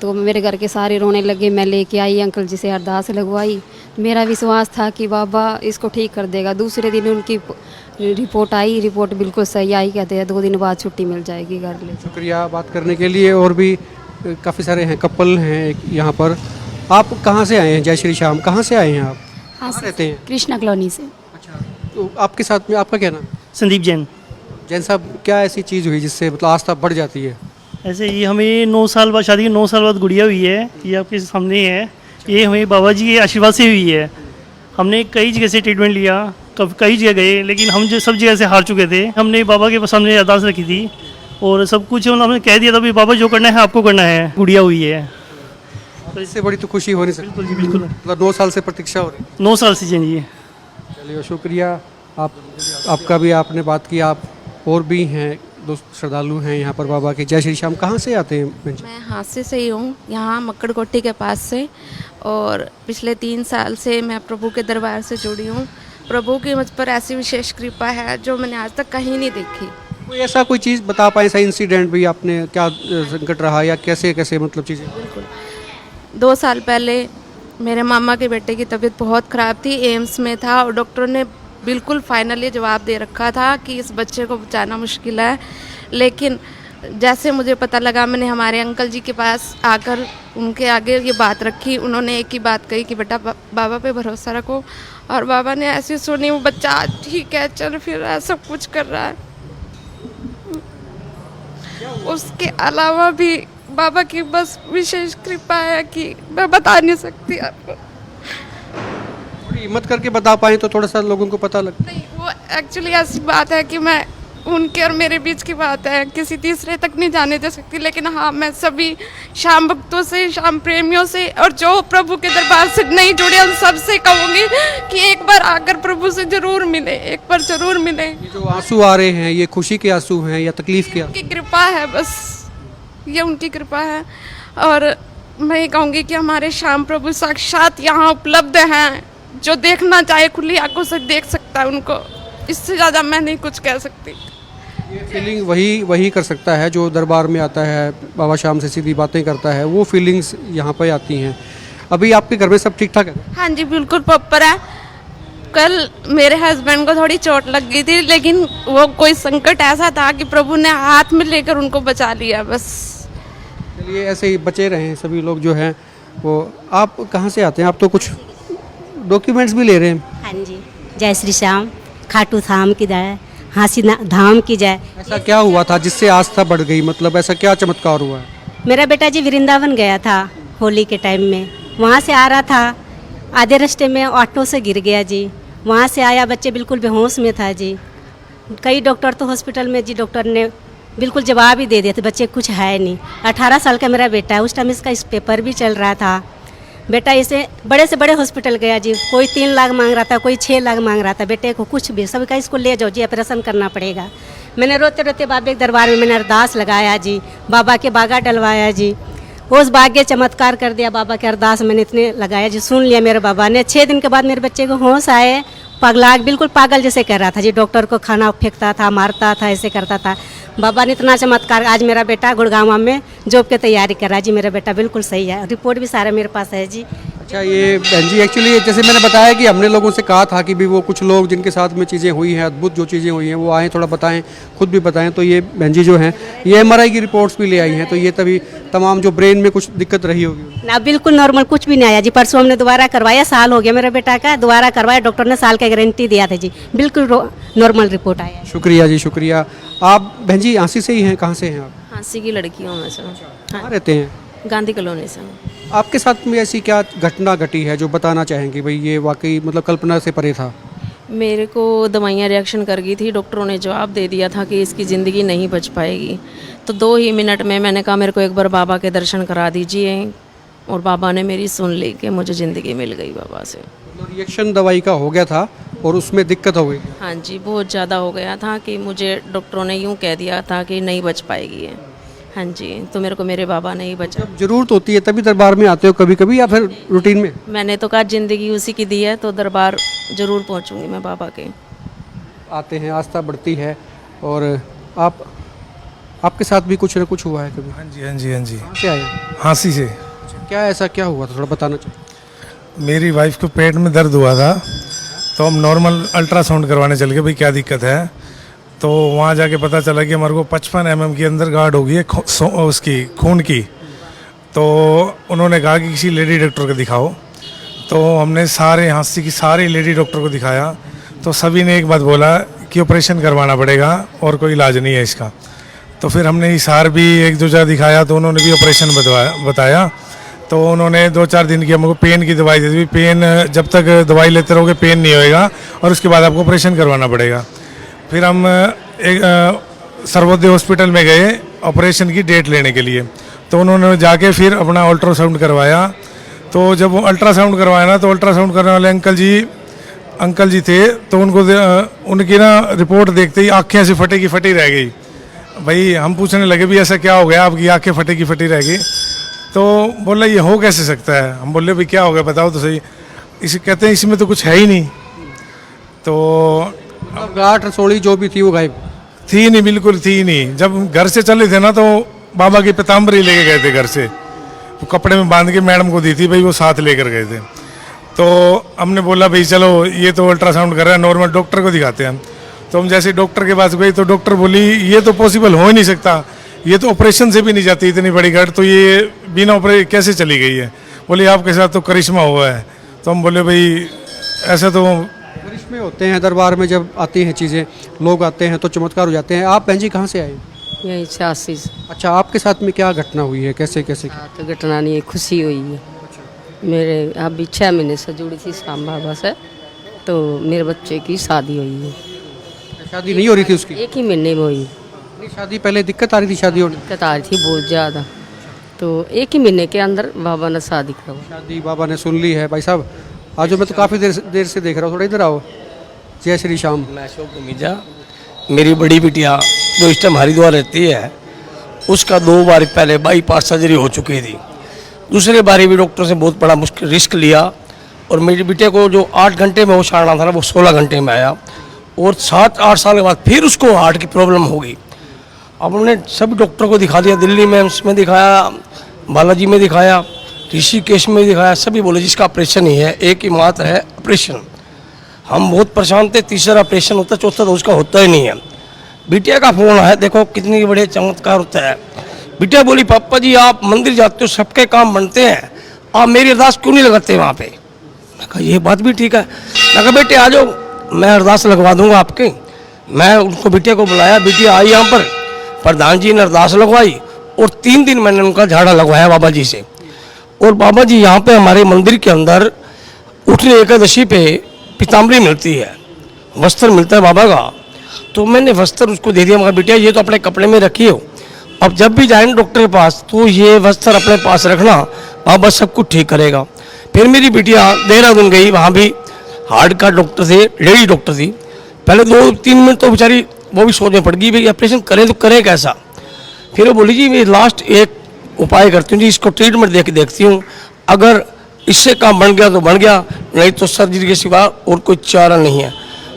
तो मेरे घर के सारे रोने लगे। मैं लेके आई अंकल जी से अरदास लगवाई। मेरा विश्वास था कि बाबा इसको ठीक कर देगा। दूसरे दिन उनकी रिपोर्ट आई, रिपोर्ट बिल्कुल सही आई। कहते हैं 2 दिन बाद छुट्टी मिल जाएगी घर ले। शुक्रिया बात करने के लिए। और भी काफ़ी सारे हैं, कपल हैं यहाँ पर। आप कहाँ से आए हैं? जय श्री श्याम, कहाँ से आए हैं आप? कहाँ रहते हैं? कृष्णा कॉलोनी से। अच्छा, तो आपके साथ में आपका क्या नाम? संदीप जैन। जैन साहब, क्या ऐसी चीज़ हुई जिससे मतलब आस्था बढ़ जाती है? ऐसे ये हमें 9 साल बाद, शादी के 9 साल बाद गुड़िया हुई है। ये आपके सामने ही है। ये हमें बाबा जी के आशीर्वाद से हुई है। हमने कई जगह से ट्रीटमेंट लिया, कई जगह गए, लेकिन हम जो सब जगह से हार चुके थे। हमने बाबा के सामने अरदास रखी थी और सब कुछ उन्होंने कह दिया था भी बाबा जो करना है आपको करना है। गुड़िया हुई है, तो इससे बड़ी तो खुशी हो नहीं सकती। बिल्कुल जी, बिल्कुल। मतलब 9 साल से प्रतीक्षा हो रही है। 9 साल से जी। चलिए शुक्रिया। आपका भी आपने बात की। आप और भी हैं दोस्त श्रद्धालु हैं यहाँ पर बाबा के। जय श्री श्याम, कहाँ से आते हैं? मैं हांसी से ही हूँ, यहाँ मक्कड़ कोठी के पास से। और पिछले 3 साल से मैं प्रभु के दरबार से जुड़ी हूँ। प्रभु की मुझ पर ऐसी विशेष कृपा है जो मैंने आज तक कहीं नहीं देखी। कोई ऐसा कोई चीज़ बता पाए, ऐसा इंसिडेंट भी आपने, क्या संकट रहा या कैसे कैसे मतलब चीज़ें? बिल्कुल। 2 साल पहले मेरे मामा के बेटे की तबीयत बहुत ख़राब थी, एम्स में था और डॉक्टरों ने बिल्कुल फाइनली जवाब दे रखा था कि इस बच्चे को बचाना मुश्किल है। लेकिन जैसे मुझे पता लगा, मैंने हमारे अंकल जी के पास आकर उनके आगे ये बात रखी। उन्होंने एक ही बात कही कि बेटा बाबा पे भरोसा रखो। और बाबा ने ऐसी सुनी, वो बच्चा आज ठीक है, चल फिर सब कुछ कर रहा है। उसके अलावा भी बाबा की बस विशेष कृपा है कि मैं बता नहीं सकती आपको। थोड़ी हिम्मत करके बता पाए तो थोड़ा सा लोगों को पता लगता। नहीं, वो एक्चुअली ऐसी बात है कि मैं उनके और मेरे बीच की बात है, किसी तीसरे तक नहीं जाने दे सकती। लेकिन हाँ, मैं सभी शाम भक्तों से, शाम प्रेमियों से और जो प्रभु के दरबार से नहीं जुड़े उन सबसे कहूँगी कि एक बार आकर प्रभु से जरूर मिले, एक बार जरूर मिले। ये जो आंसू आ रहे हैं, ये खुशी के आंसू हैं या तकलीफ के? उनकी कृपा है, बस ये उनकी कृपा है। और मैं ये कहूँगी कि हमारे श्याम प्रभु साक्षात यहाँ उपलब्ध हैं। जो देखना चाहे खुली आंखों से देख सकता है उनको। इससे ज़्यादा मैं नहीं कुछ कह सकती। ये फीलिंग वही कर सकता है जो दरबार में आता है, बाबा श्याम से सीधी बातें करता है। वो फीलिंग्स यहाँ पे आती हैं। अभी आपके घर में सब ठीक ठाक है? हाँ जी, बिल्कुल प्रॉपर है। कल मेरे हस्बैंड को थोड़ी चोट लग गई थी, लेकिन वो कोई संकट ऐसा था कि प्रभु ने हाथ में लेकर उनको बचा लिया। बस चलिए, ऐसे ही बचे रहें सभी लोग जो हैं वो। आप कहाँ से आते हैं? आप तो कुछ डॉक्यूमेंट्स भी ले रहे हैं। हाँ जी, जय श्री श्याम, खाटू धाम की जय, हांसी धाम की जय। ऐसा क्या हुआ था जिससे आस्था बढ़ गई? मतलब ऐसा क्या चमत्कार हुआ है? मेरा बेटा जी वृंदावन गया था होली के टाइम में। वहाँ से आ रहा था, आधे रास्ते में ऑटो से गिर गया जी। वहाँ से आया, बच्चे बिल्कुल बेहोश में था जी। कई डॉक्टर तो हॉस्पिटल में जी, डॉक्टर ने बिल्कुल जवाब ही दे दिया था बच्चे कुछ है नहीं। 18 साल का मेरा बेटा है। उस टाइम इसका इस पेपर भी चल रहा था। बेटा इसे बड़े से बड़े हॉस्पिटल गया जी। कोई 3 लाख मांग रहा था, कोई 6 लाख मांग रहा था। बेटे को कुछ भी, सबका इसको ले जाओ जी, ऑपरेशन करना पड़ेगा। मैंने रोते रोते बाबे के दरबार में मैंने अरदास लगाया जी, बाबा के बागा डलवाया जी। उस भाग्य चमत्कार कर दिया बाबा के। अरदास मैंने इतने लगाया जी, सुन लिया मेरे बाबा ने। 6 दिन के बाद मेरे बच्चे को होश आए। पगला बिल्कुल पागल जैसे कर रहा था जी। डॉक्टर को खाना फेंकता था, मारता था, ऐसे करता था। बाबा ने इतना चमत्कार। आज मेरा बेटा गुड़गांव में जॉब की तैयारी कर रहा है जी। मेरा बेटा बिल्कुल सही है, रिपोर्ट भी सारा मेरे पास है जी। अच्छा, ये बहन जी एक्चुअली जैसे मैंने बताया कि हमने लोगों से कहा था कि भी वो कुछ लोग जिनके साथ में चीज़ें हुई हैं, अद्भुत जो चीज़ें हुई हैं, वो आएँ थोड़ा बताएं, खुद भी बताएं। तो ये बहन जी जो हैं ये MRI की रिपोर्ट्स भी ले आई हैं। तो ये तभी तमाम जो ब्रेन में कुछ दिक्कत रही होगी ना, बिल्कुल नॉर्मल, कुछ भी नहीं आया जी। परसों हमने दोबारा करवाया, साल हो गया मेरे बेटा का, दोबारा करवाया। डॉक्टर ने साल का गारंटी दिया था जी। बिल्कुल नॉर्मल रिपोर्ट आया। शुक्रिया जी, शुक्रिया। आप बहन जी हांसी से ही हैं? कहाँ से हैं आप? हांसी की लड़की हूँ मैं सर। कहाँ रहते हैं? गांधी कॉलोनी से। आपके साथ में ऐसी क्या घटना घटी है जो बताना चाहेंगे भाई ये वाकई मतलब कल्पना से परे था? मेरे को दवाइयाँ रिएक्शन कर गई थी। डॉक्टरों ने जवाब दे दिया था कि इसकी ज़िंदगी नहीं बच पाएगी। तो 2 ही मिनट में मैंने कहा मेरे को एक बार बाबा के दर्शन करा दीजिए, और बाबा ने मेरी सुन ली कि मुझे ज़िंदगी मिल गई बाबा से। रिएक्शन दवाई का हो गया था और उसमें दिक्कत हो गई? हाँ जी, बहुत ज़्यादा हो गया था कि मुझे डॉक्टरों ने यूँ कह दिया था कि नहीं बच पाएगी है। हाँ जी, तो मेरे को मेरे बाबा ने ही बचा। जब ज़रूरत होती है तभी दरबार में आते हो कभी कभी या फिर रूटीन में? मैंने तो कहा ज़िंदगी उसी की दी है, तो दरबार ज़रूर पहुँचूँगी मैं बाबा के। आते हैं, आस्था बढ़ती है। और आप आपके साथ भी कुछ ना कुछ हुआ है कभी? हाँ जी हाँ जी हाँ जी। कहाँ से आए? हाँसी से। क्या ऐसा क्या हुआ था, थोड़ा बताना चाहिए। मेरी वाइफ को पेट में दर्द हुआ था, तो हम नॉर्मल अल्ट्रासाउंड करवाने चल गए भाई क्या दिक्कत है। तो वहाँ जाके पता चला कि हमारे को 55 mm की अंदर गार्ड हो गई है उसकी खून की। तो उन्होंने कहा कि किसी लेडी डॉक्टर को दिखाओ। तो हमने सारे हाँसी की सारे लेडी डॉक्टर को दिखाया, तो सभी ने एक बात बोला कि ऑपरेशन करवाना पड़ेगा और कोई इलाज नहीं है इसका। तो फिर हमने हिसार भी एक दो जगह दिखाया, तो उन्होंने भी ऑपरेशन बताया। तो उन्होंने 2-4 दिन की हमको पेन की दवाई दी थी। पेन जब तक दवाई लेते रहोगे पेन नहीं होएगा और उसके बाद आपको ऑपरेशन करवाना पड़ेगा। फिर हम एक सर्वोदय हॉस्पिटल में गए ऑपरेशन की डेट लेने के लिए। तो उन्होंने जाके फिर अपना अल्ट्रासाउंड करवाया। तो जब वो अल्ट्रासाउंड करवाया ना, तो अल्ट्रासाउंड करने वाले अंकल जी थे, तो उनको उनकी ना रिपोर्ट देखते ही आँखें ऐसी फटी की फटी रह गई। भाई हम पूछने लगे भी ऐसा क्या हो गया, आपकी आँखें फटी की फटी रह गई। तो बोला ये हो कैसे सकता है। हम बोले भाई क्या हो गया बताओ तो सही। इसे कहते हैं इसमें तो कुछ है ही नहीं। तो गांठ रसोड़ी जो भी थी वो गायब थी नहीं, बिल्कुल थी नहीं। जब घर से चले थे ना, तो बाबा की पीताम्बरी लेके गए थे घर से, वो कपड़े में बांध के मैडम को दी थी भाई, वो साथ लेकर गए थे। तो हमने बोला भाई चलो ये तो अल्ट्रासाउंड कर रहा है, नॉर्मल डॉक्टर को दिखाते हैं हम। तो हम जैसे डॉक्टर के पास गए, तो डॉक्टर बोली ये तो पॉसिबल हो ही नहीं सकता, ये तो ऑपरेशन से भी नहीं जाती इतनी बड़ी गांठ, तो ये बिना ऑपरेशन कैसे चली गई है। बोले आपके साथ तो करिश्मा हुआ है। तो हम बोले भाई ऐसा तो करिश्मे होते हैं दरबार में, जब आती हैं चीज़ें, लोग आते हैं तो चमत्कार हो जाते हैं। आप बहन जी कहाँ से आए? यही 86 से। अच्छा, आपके साथ में क्या घटना हुई है, कैसे कैसे क्या? तो घटना नहीं है, खुशी हुई है। मेरे अभी 6 महीने से जुड़ी थी शाम बाबा से, तो मेरे बच्चे की शादी हुई है। शादी नहीं हो रही थी उसकी? 1 ही महीने में हुई। शादी पहले दिक्कत आ रही थी शादी होने? दिक्कत आ रही थी बहुत ज़्यादा, तो 1 ही महीने के अंदर बाबा ने शादी करवाई। शादी बाबा ने सुन ली है। भाई साहब आज मैं तो काफ़ी देर से देख रहा हूँ, थोड़ा इधर आओ। जय श्री श्याम। मैं अशोक गुमीजा। मेरी बड़ी बिटिया जो इस टाइम हरिद्वार रहती है, उसका 2 बार पहले बाईपास सर्जरी हो चुकी थी। दूसरे बारी भी डॉक्टर से बहुत बड़ा मुश्किल रिस्क लिया, और मेरी बिटिया को जो 8 घंटे में वो छाड़ना था ना, वो 16 घंटे में आया। और 7-8 साल के बाद फिर उसको हार्ट की प्रॉब्लम हो गई। अब उन्होंने सभी डॉक्टर को दिखा दिया, दिल्ली में एम्स में दिखाया, बालाजी में दिखाया, ऋषिकेश में दिखाया, सभी बोले जिसका ऑपरेशन ही है, एक ही मात्र है ऑपरेशन। हम बहुत परेशान थे, तीसरा ऑपरेशन होता, चौथा तो उसका होता ही नहीं है। बिटिया का फोन है, देखो कितनी बड़े चमत्कार होता है। बिटिया बोली पापा जी आप मंदिर जाते हो, सबके काम बनते हैं, आप मेरी अरदास क्यों नहीं लगाते वहाँ पे। मैं कहा ये बात भी ठीक है। मैं कहा बेटे आ जाओ, मैं अरदास लगवा दूंगा आपके। मैं उनको बिटिया को बुलाया, बिटिया आई यहाँ पर, प्रधान जी ने अरदास लगवाई, और 3 दिन मैंने उनका झाड़ा लगवाया बाबा जी से। और बाबा जी यहाँ पे हमारे मंदिर के अंदर उठनी एकादशी पे पीताम्बरी मिलती है, वस्त्र मिलता है बाबा का। तो मैंने वस्त्र उसको दे दिया। मगर बेटिया ये तो अपने कपड़े में रखी हो, अब जब भी जाए डॉक्टर के पास तो ये वस्त्र अपने पास रखना, बाबा सब कुछ ठीक करेगा। फिर मेरी बिटिया देहरादून गई, वहाँ भी हार्ट का डॉक्टर थे, लेडी डॉक्टर थी। पहले 2-3 मिनट तो बेचारी वो भी सोचने पड़ गई भाई ऑपरेशन करें तो करें कैसा। फिर वो बोली जी मैं लास्ट एक उपाय करती हूँ जी, इसको ट्रीटमेंट देखती हूँ, अगर इससे काम बन गया तो बन गया, नहीं तो सर्जरी के सिवा और कोई चारा नहीं है।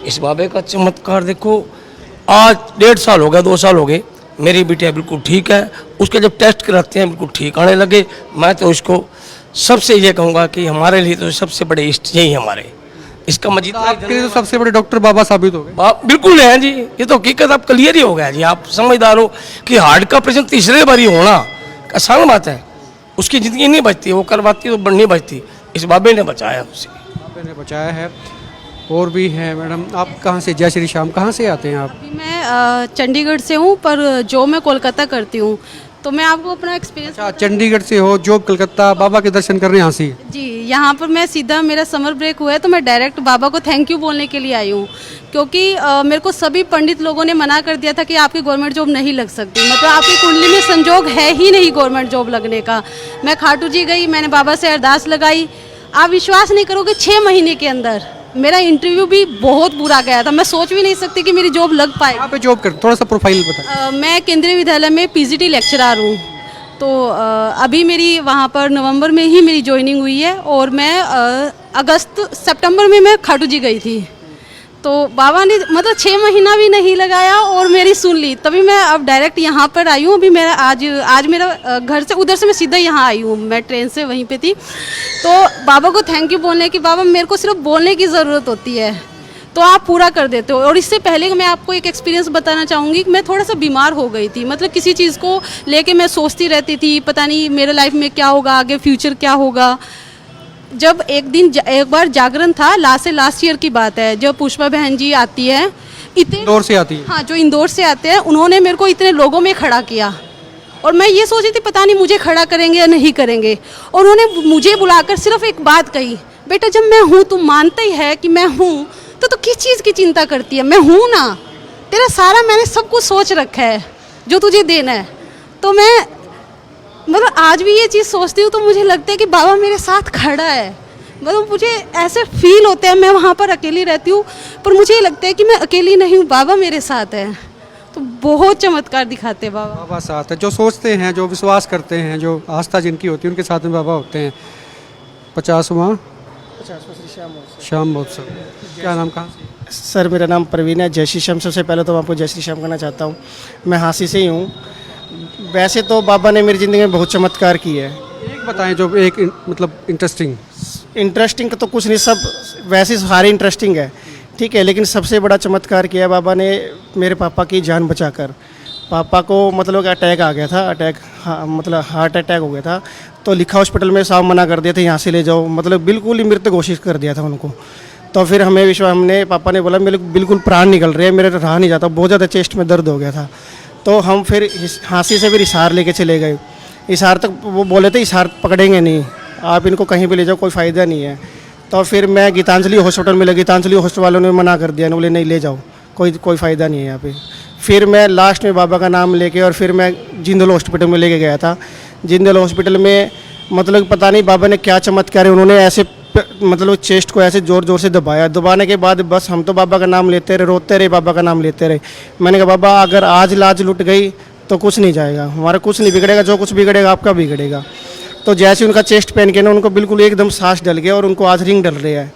इस बाबे का चमत्कार देखो, आज 1.5 साल हो गया, 2 साल हो गए, मेरी बिटिया बिल्कुल ठीक है। उसके जब टेस्ट कराते हैं बिल्कुल ठीक आने लगे। मैं तो इसको सबसे ये कहूँगा कि हमारे लिए तो सबसे बड़े इष्ट यही हमारे, इसका मजीद आपके लिए तो सबसे बड़े डॉक्टर बाबा साबित हो गए। बिल्कुल है जी, ये तो हकीकत आप क्लियर ही हो गया जी। आप समझदार हो कि हार्ट का ऑपरेशन तीसरे बारी होना आसान बात है, उसकी ज़िंदगी नहीं बचती, वो करवाती तो नहीं बचती। इस बाबे ने बचाया, उसे बाबे ने बचाया है। और भी है मैडम, आप कहाँ से? जय श्री श्याम। कहाँ से आते हैं आप? मैं चंडीगढ़ से हूँ, पर जो मैं कोलकाता करती हूँ, तो मैं आपको अपना एक्सपीरियंस। अच्छा, चंडीगढ़ से हो, जो कलकत्ता, बाबा के दर्शन करने यहाँ से? जी, यहाँ पर मैं सीधा, मेरा समर ब्रेक हुआ है, तो मैं डायरेक्ट बाबा को थैंक यू बोलने के लिए आई हूँ। क्योंकि मेरे को सभी पंडित लोगों ने मना कर दिया था कि आपकी गवर्नमेंट जॉब नहीं लग सकती, मतलब आपकी कुंडली में संजोग है ही नहीं गवर्नमेंट जॉब लगने का। मैं खाटू जी गई, मैंने बाबा से अरदास लगाई, आप विश्वास नहीं करोगे 6 महीने के अंदर मेरा इंटरव्यू भी बहुत बुरा गया था। मैं सोच भी नहीं सकती कि मेरी जॉब लग पाए। कहाँ पे जॉब कर, थोड़ा सा प्रोफाइल बताएं। मैं केंद्रीय विद्यालय में पीजीटी लेक्चरर हूँ। तो अभी मेरी वहाँ पर नवंबर में ही मेरी ज्वाइनिंग हुई है, और मैं सितंबर में मैं खाटू जी गई थी। तो बाबा ने मतलब 6 महीना भी नहीं लगाया और मेरी सुन ली, तभी मैं अब डायरेक्ट यहाँ पर आई हूँ। अभी मेरा आज मेरा घर से उधर से मैं सीधा यहाँ आई हूँ, मैं ट्रेन से वहीं पे थी। तो बाबा को थैंक यू बोलने की, बाबा मेरे को सिर्फ बोलने की ज़रूरत होती है तो आप पूरा कर देते हो। और इससे पहले मैं आपको एक एक्सपीरियंस बताना चाहूँगी कि मैं थोड़ा सा बीमार हो गई थी, मतलब किसी चीज़ को लेके मैं सोचती रहती थी, पता नहीं मेरे लाइफ में क्या होगा, आगे फ्यूचर क्या होगा। जब एक बार जागरण था, लास्ट ईयर की बात है, जब पुष्पा बहन जी आती है, इंदौर से आती है, हाँ जो इंदौर से आते हैं, उन्होंने मेरे को इतने लोगों में खड़ा किया और मैं ये सोची थी पता नहीं मुझे खड़ा करेंगे या नहीं करेंगे। और उन्होंने मुझे बुलाकर सिर्फ एक बात कही, बेटा जब मैं हूँ, तुम मानता ही है कि मैं हूँ, तो किस चीज़ की चिंता करती है, मैं हूँ ना, तेरा सारा मैंने सब कुछ सोच रखा है जो तुझे देना है। तो मैं मतलब आज भी ये चीज़ सोचती हूँ तो मुझे लगता है कि बाबा मेरे साथ खड़ा है। मतलब मुझे ऐसे फील होता है, मैं वहाँ पर अकेली रहती हूँ पर मुझे लगता है कि मैं अकेली नहीं हूँ, बाबा मेरे साथ है। तो बहुत चमत्कार दिखाते हैं बाबा। बाबा साथ है, जो सोचते हैं, जो विश्वास करते हैं, जो आस्था जिनकी होती है, उनके साथ में बाबा होते हैं। 50वां श्याम महोत्सव, क्या नाम, कहाँ से? सर मेरा नाम प्रवीण है। जय श्री श्याम। सबसे पहले तो मैं आपको जय श्री श्याम कहना चाहता हूँ। मैं हाँसी से ही हूँ। वैसे तो बाबा ने मेरी ज़िंदगी में बहुत चमत्कार किए हैं। एक बताएं जो एक मतलब इंटरेस्टिंग तो कुछ नहीं, सब वैसे सारे इंटरेस्टिंग है, ठीक है। लेकिन सबसे बड़ा चमत्कार किया बाबा ने मेरे पापा की जान बचाकर। पापा को मतलब अटैक आ गया था, मतलब हार्ट अटैक हो गया था। तो लिखा हॉस्पिटल में साहब मना कर दिया था, यहाँ से ले जाओ, मतलब बिल्कुल ही मृत घोषित कर दिया था उनको। तो फिर हमें विश्वास, पापा ने बोला मेरे बिल्कुल प्राण निकल रहे हैं, मेरे रहा नहीं जाता, बहुत ज़्यादा चेस्ट में दर्द हो गया था। तो हम फिर हाँसी से फिर हिसार लेके चले गए। हिसार तक वो बोले थे हिसार पकड़ेंगे नहीं, आप इनको कहीं भी ले जाओ, कोई फ़ायदा नहीं है। तो फिर मैं गीतांजलि हॉस्पिटल में गीतांजलि हॉस्पिटल वालों ने मना कर दिया, बोले नहीं ले जाओ, कोई फ़ायदा नहीं है यहाँ पे। फिर मैं लास्ट में बाबा का नाम लेके और फिर मैं जिंदल हॉस्पिटल में लेके गया था। जिंदल हॉस्पिटल में मतलब पता नहीं बाबा ने क्या चमत्कार है, उन्होंने ऐसे मतलब चेस्ट को ऐसे ज़ोर ज़ोर से दबाया। दबाने के बाद बस हम तो बाबा का नाम लेते रहे, रोते रहे, बाबा का नाम लेते रहे। मैंने कहा बाबा अगर आज लाज लुट गई तो कुछ नहीं जाएगा, हमारा कुछ नहीं बिगड़ेगा, जो कुछ बिगड़ेगा आपका बिगड़ेगा। तो जैसे उनका चेस्ट पहन के ना उनको बिल्कुल एकदम सांस डल गया और उनको आज रिंग डल रहे हैं,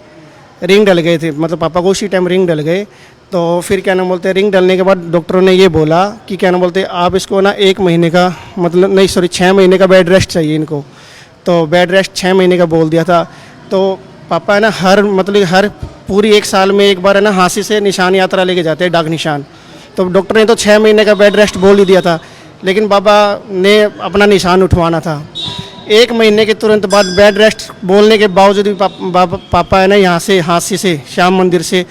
रिंग डल गए थे, मतलब पापा को उसी टाइम रिंग डल गए। तो फिर क्या नाम बोलते हैं, रिंग डलने के बाद डॉक्टरों ने ये बोला कि क्या नाम बोलते हैं, आप इसको ना 1 महीने का मतलब नहीं 6 महीने का बेड रेस्ट चाहिए इनको। तो बेड रेस्ट 6 महीने का बोल दिया था। तो पापा है ना हर पूरी 1 साल में एक बार है ना हाँसी से निशान यात्रा लेके जाते हैं, डाक निशान। तो डॉक्टर ने तो 6 महीने का बेड रेस्ट बोल ही दिया था, लेकिन बाबा ने अपना निशान उठवाना था। 1 महीने के तुरंत बाद बेड रेस्ट बोलने के बावजूद भी पापा है ना यहाँ से हाँसी से श्याम मंदिर से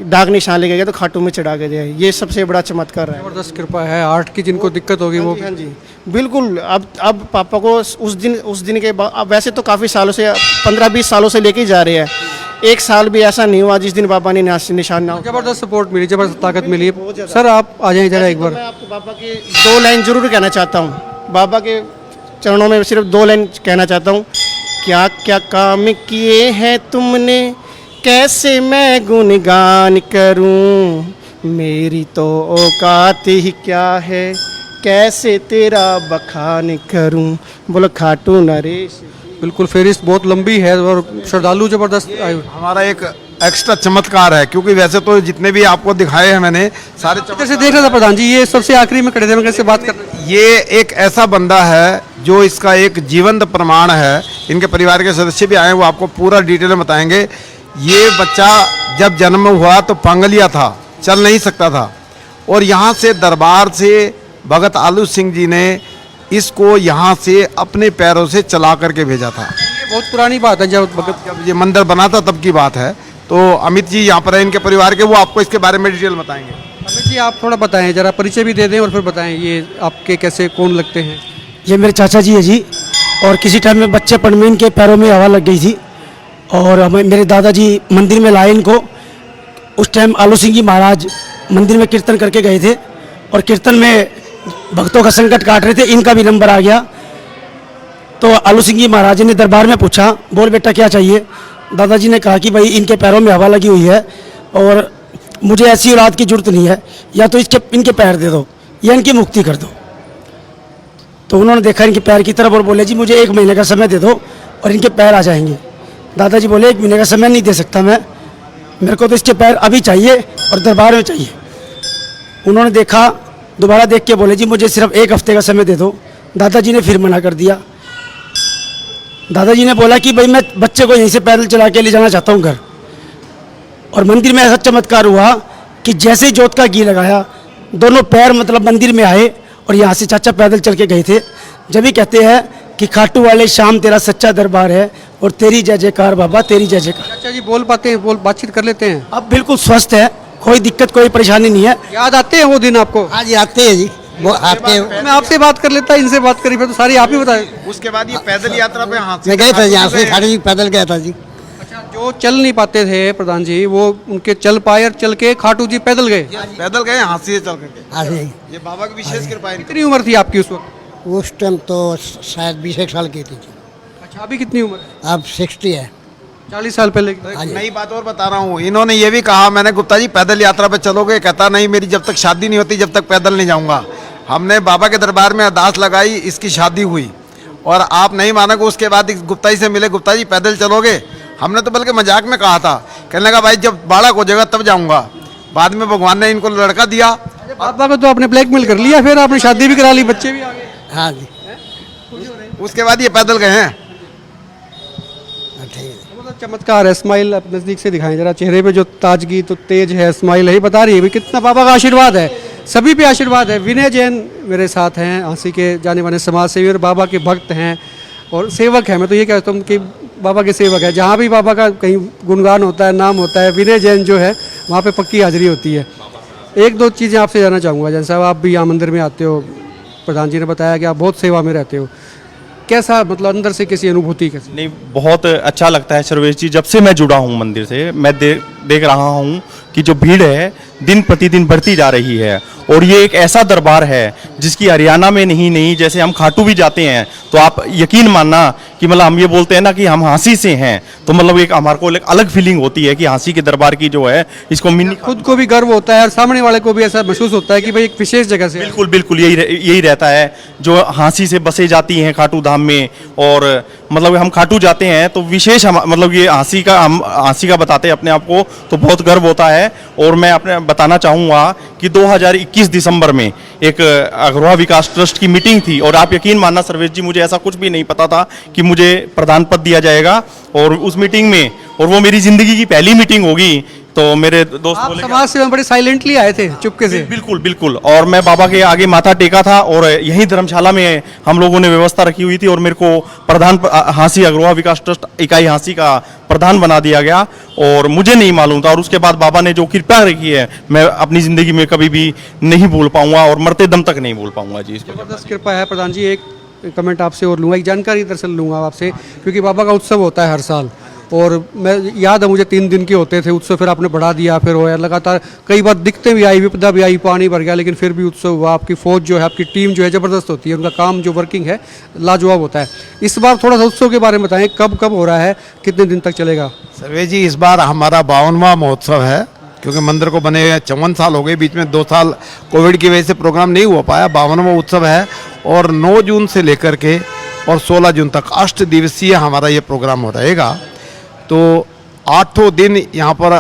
डाक निशान लेके गए तो खाटू में चढ़ा के दिया। ये सबसे बड़ा चमत्कार है, जबरदस्त कृपा है। हार्ट की जिनको दिक्कत होगी वो, हाँ जी बिल्कुल। अब पापा को उस दिन के बाद, वैसे तो काफ़ी सालों से 15-20 सालों से लेके जा रहे हैं, 1 साल भी ऐसा नहीं हुआ जिस दिन बाबा ने निशान ना। जबरदस्त सपोर्ट मिली, जबरदस्त ताकत मिली। सर आप आ जाएं जरा एक बार। मैं आपको बाबा की 2 लाइन जरूर कहना चाहता हूँ, बाबा के चरणों में सिर्फ 2 लाइन कहना चाहता हूँ। क्या क्या काम किए हैं तुमने, कैसे मैं गुणगान करूं, मेरी तो औकात ही क्या है, कैसे तेरा बखान करूं। बोलो खाटू नरेश। बिल्कुल, फेरिस्त बहुत लंबी है और श्रद्धालु जबरदस्त आए। हमारा एक एक्स्ट्रा चमत्कार है, क्योंकि वैसे तो जितने भी आपको दिखाए हैं मैंने सारे कैसे देख रहा था प्रधान जी, ये सबसे आखिरी में खड़े थे, मैं कैसे बात कर, ये एक ऐसा बंदा है जो इसका एक जीवंत प्रमाण है। इनके परिवार के सदस्य भी आए, वो आपको पूरा डिटेल में बताएंगे। ये बच्चा जब जन्म हुआ तो पांगलिया था, चल नहीं सकता था, और यहाँ से दरबार से भगत आलू सिंह जी ने इसको यहाँ से अपने पैरों से चला करके भेजा था। ये बहुत पुरानी बात है, जब ये मंदिर बना था तब की बात है। तो अमित जी यहाँ पर है इनके परिवार के, वो आपको इसके बारे में डिटेल बताएंगे। अमित जी आप थोड़ा बताएं, जरा परिचय भी दे दें और फिर बताएं ये आपके कैसे कौन लगते हैं। ये मेरे चाचा जी है जी, और किसी टाइम में बच्चे पन में इनके पैरों में हवा लग गई थी और मेरे दादाजी मंदिर में लाए इनको। उस टाइम आलू सिंह जी महाराज मंदिर में कीर्तन करके गए थे और कीर्तन में भक्तों का संकट काट रहे थे, इनका भी नंबर आ गया। तो आलू सिंह जी महाराज ने दरबार में पूछा, बोल बेटा क्या चाहिए। दादाजी ने कहा कि भाई इनके पैरों में हवा लगी हुई है और मुझे ऐसी औलाद की जरूरत नहीं है, या तो इनके पैर दे दो या इनकी मुक्ति कर दो। तो उन्होंने देखा इनके पैर की तरफ और बोले जी मुझे 1 महीने का समय दे दो और इनके पैर आ जाएंगे। दादाजी बोले 1 महीने का समय नहीं दे सकता मैं, मेरे को तो इसके पैर अभी चाहिए और दरबार में चाहिए। उन्होंने देखा, दोबारा देख के बोले जी मुझे सिर्फ 1 हफ्ते का समय दे दो। दादाजी ने फिर मना कर दिया। दादाजी ने बोला कि भाई मैं बच्चे को यहीं से पैदल चला के ले जाना चाहता हूँ घर। और मंदिर में ऐसा चमत्कार हुआ कि जैसे ही जोत का घी लगाया, दोनों पैर मतलब मंदिर में आए और यहाँ से चाचा पैदल चल के गए थे। जब भी कहते हैं कि खाटू वाले श्याम तेरा सच्चा दरबार है और तेरी जय जयकार बाबा, तेरी जय जयकार। चाचा जी बोल पाते हैं, बोल बातचीत कर लेते हैं? अब बिल्कुल स्वस्थ है, कोई दिक्कत कोई परेशानी नहीं है। याद आते हैं वो दिन आपको? हाँ जी आते हैं जी, वो आते हैं। मैं आपसे बात कर लेता, इनसे बात करी, फिर तो सारी आप ही बताए। उसके बाद ये पैदल यात्रा पे हाथ मैं गए थे यहाँ से, खाटू जी पैदल गया था जी। अच्छा, जो चल नहीं पाते थे प्रधान जी, वो उनके चल पाए और चल के खाटू जी पैदल गए? पैदल गए, हाथ से चल करके। हाँ जी। ये बाबा की विशेष कृपा है। कितनी उम्र थी आपकी उस वक्त? उस टाइम तो शायद 20 साल की थी। अच्छा, अभी कितनी उम्र है? अब 60 है। 40 साल पहले की। एक नई बात और बता रहा हूँ, इन्होंने ये भी कहा, मैंने गुप्ता जी पैदल यात्रा पे चलोगे? कहता नहीं, मेरी जब तक शादी नहीं होती जब तक पैदल नहीं जाऊंगा। हमने बाबा के दरबार में अरदास लगाई, इसकी शादी हुई और आप नहीं मानोगे, उसके बाद गुप्ता जी से मिले, गुप्ता जी पैदल चलोगे? हमने तो बल्कि मजाक में कहा था, कहने लगा भाई जब बालक हो जाएगा तब जाऊंगा। बाद में भगवान ने इनको लड़का दिया। बाबा को तो आपने ब्लैकमेल कर लिया, फिर आपने शादी भी करा ली, बच्चे भी आ गए। हाँ जी। उसके बाद ये पैदल गए हैं। मतलब चमत्कार है। स्माइल आप नज़दीक से दिखाएं जरा, चेहरे पे जो ताजगी तो तेज है, स्माइल है, बता रही है कितना बाबा का आशीर्वाद है। सभी पे आशीर्वाद है। विनय जैन मेरे साथ हैं, हाँसी के जाने माने समाज सेवी और बाबा के भक्त हैं और सेवक हैं। मैं तो ये कहता हूँ कि बाबा के सेवक है। जहाँ भी बाबा का कहीं गुणगान होता है, नाम होता है, विनय जैन जो है वहाँ पे पक्की हाजिरी होती है। एक दो चीज़ें आपसे जानना चाहूँगा। जैन साहब, आप भी यहाँ मंदिर में आते हो, प्रधान जी ने बताया कि आप बहुत सेवा में रहते हो, कैसा मतलब अंदर से कैसी अनुभूति? कैसी? नहीं, बहुत अच्छा लगता है सर्वेश जी। जब से मैं जुड़ा हूँ मंदिर से, मैं देख रहा हूँ कि जो भीड़ है दिन प्रतिदिन बढ़ती जा रही है और ये एक ऐसा दरबार है जिसकी हरियाणा में नहीं, जैसे हम खाटू भी जाते हैं तो आप यकीन मानना कि मतलब हम ये बोलते हैं ना कि हम हाँसी से हैं, तो मतलब एक हमारे को एक अलग फीलिंग होती है कि हाँसी के दरबार की जो है इसको मिनी, खुद को भी गर्व होता है और सामने वाले को भी ऐसा महसूस होता है कि भाई एक विशेष जगह से। बिल्कुल बिल्कुल यही रहता है। जो हाँसी से बसें जाती हैं खाटू धाम में, और मतलब हम खाटू जाते हैं तो विशेष मतलब ये हाँसी का बताते हैं अपने आप को, तो बहुत गर्व होता है। और मैं अपने बताना चाहूँगा कि 2021 दिसंबर में एक अग्रवा विकास ट्रस्ट की मीटिंग थी और आप यकीन मानना सर्वेश जी, मुझे ऐसा कुछ भी नहीं पता था कि मुझे प्रधान पद दिया जाएगा। और उस मीटिंग में, और वो मेरी ज़िंदगी की पहली मीटिंग होगी, तो मेरे दोस्त बोले समाज से बड़े साइलेंटली आए थे, चुपके से। बिल्कुल बिल्कुल। और मैं बाबा के आगे माथा टेका था और यही धर्मशाला में हम लोगों ने व्यवस्था रखी हुई थी और मेरे को प्रधान हाँसी अग्रवा विकास ट्रस्ट इकाई हाँसी का प्रधान बना दिया गया और मुझे नहीं मालूम था। और उसके बाद बाबा ने जो कृपा रखी है, मैं अपनी ज़िंदगी में कभी भी नहीं भूल पाऊंगा और मरते दम तक नहीं भूल पाऊंगा जी। इसको जबरदस्त कृपा है। प्रधान जी, एक कमेंट आपसे और लूँगा, एक जानकारी दरअसल लूँगा आपसे, क्योंकि बाबा का उत्सव होता है हर साल और मैं याद है मुझे 3 दिन के होते थे उत्सव, फिर आपने बढ़ा दिया, फिर हो लगातार कई बार दिक्कतें भी आई, विपदा भी आई, पानी भर गया, लेकिन फिर भी उत्सव हुआ। आपकी फौज जो है, आपकी टीम जो है ज़बरदस्त होती है, उनका काम जो वर्किंग है लाजवाब होता है। इस बार थोड़ा सा उत्सव के बारे में बताएं, कब कब हो रहा है, कितने दिन तक चलेगा? सर्वे जी, इस बार हमारा 52वां महोत्सव है, क्योंकि मंदिर को बने 54 साल हो गए, बीच में 2 साल कोविड की वजह से प्रोग्राम नहीं हो पाया। 52वां उत्सव है और 9 जून से लेकर के और 16 जून तक 8 दिवसीय हमारा ये प्रोग्राम हो रहेगा। तो 8 दिन यहाँ पर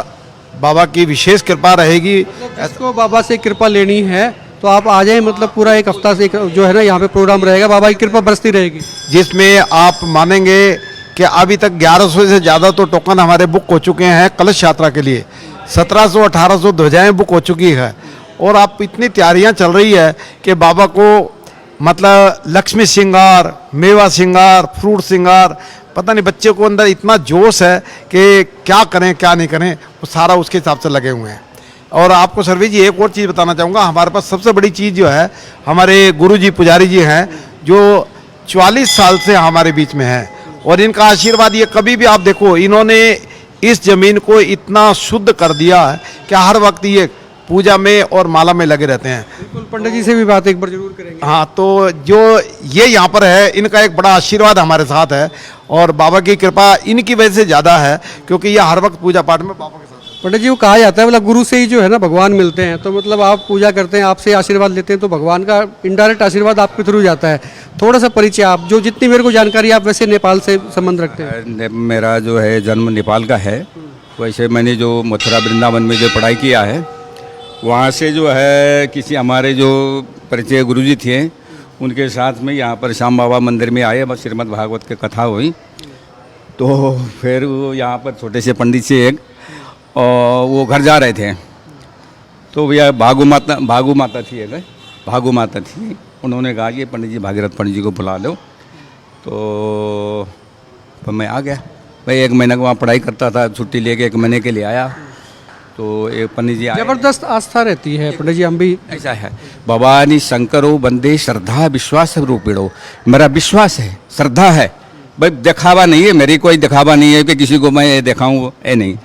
बाबा की विशेष कृपा रहेगी। इसको बाबा से कृपा लेनी है तो आप आ जाएं, मतलब पूरा एक हफ्ता से जो है ना यहाँ पे प्रोग्राम रहेगा, बाबा की कृपा बरसती रहेगी, जिसमें आप मानेंगे कि अभी तक 1100 से ज़्यादा तो टोकन हमारे बुक हो चुके हैं कलश यात्रा के लिए। 1700-1800 ध्वजाएँ बुक हो चुकी है और आप इतनी तैयारियाँ चल रही है कि बाबा को मतलब लक्ष्मी श्रृंगार, मेवा श्रृंगार, फ्रूट श्रृंगार, पता नहीं बच्चे को अंदर इतना जोश है कि क्या करें क्या नहीं करें, वो सारा उसके हिसाब से लगे हुए हैं। और आपको सर्वी जी एक और चीज़ बताना चाहूँगा, हमारे पास सबसे बड़ी चीज़ जो है, हमारे गुरु जी पुजारी जी हैं जो 44 साल से हमारे बीच में हैं और इनका आशीर्वाद, ये कभी भी आप देखो, इन्होंने इस ज़मीन को इतना शुद्ध कर दिया है कि हर वक्त ये पूजा में और माला में लगे रहते हैं। बिल्कुल, पंडित जी से भी बात एक बार जरूर करेंगे। हाँ, तो जो ये यहाँ पर है, इनका एक बड़ा आशीर्वाद हमारे साथ है और बाबा की कृपा इनकी वजह से ज़्यादा है, क्योंकि ये हर वक्त पूजा पाठ में बाबा के साथ। पंडित जी, वो कहा जाता है मतलब गुरु से ही जो है ना भगवान मिलते हैं, तो मतलब आप पूजा करते हैं, आपसे आशीर्वाद लेते हैं, तो भगवान का इनडायरेक्ट आशीर्वाद आपके थ्रू जाता है। थोड़ा सा परिचय आप, जो जितनी मेरे को जानकारी, आप वैसे नेपाल से संबंध रखते हैं? मेरा जो है जन्म नेपाल का है वैसे मैंने जो मथुरा वृंदावन में जो पढ़ाई किया है, वहाँ से जो है किसी हमारे जो परिचय गुरुजी थे उनके साथ में यहाँ पर श्याम बाबा मंदिर में आए, बस श्रीमद् भागवत की कथा हुई। तो फिर वो यहाँ पर छोटे से पंडित से एक और वो घर जा रहे थे, तो भैया भागू माता थी, उन्होंने कहा कि पंडित जी भागीरथ पंडित जी को बुला लो। तो मैं आ गया भाई, 1 महीना वहाँ पढ़ाई करता था, छुट्टी लेके 1 महीने के लिए आया। तो एक पंडित जी जबरदस्त आस्था रहती है पंडित जी, हम भी ऐसा है। भवानी शंकरो बंदे श्रद्धा विश्वास रूपिणो, मेरा विश्वास है, श्रद्धा है भाई, दिखावा नहीं है, मेरी कोई दिखावा नहीं है कि किसी को मैं दिखाऊं, ये नहीं,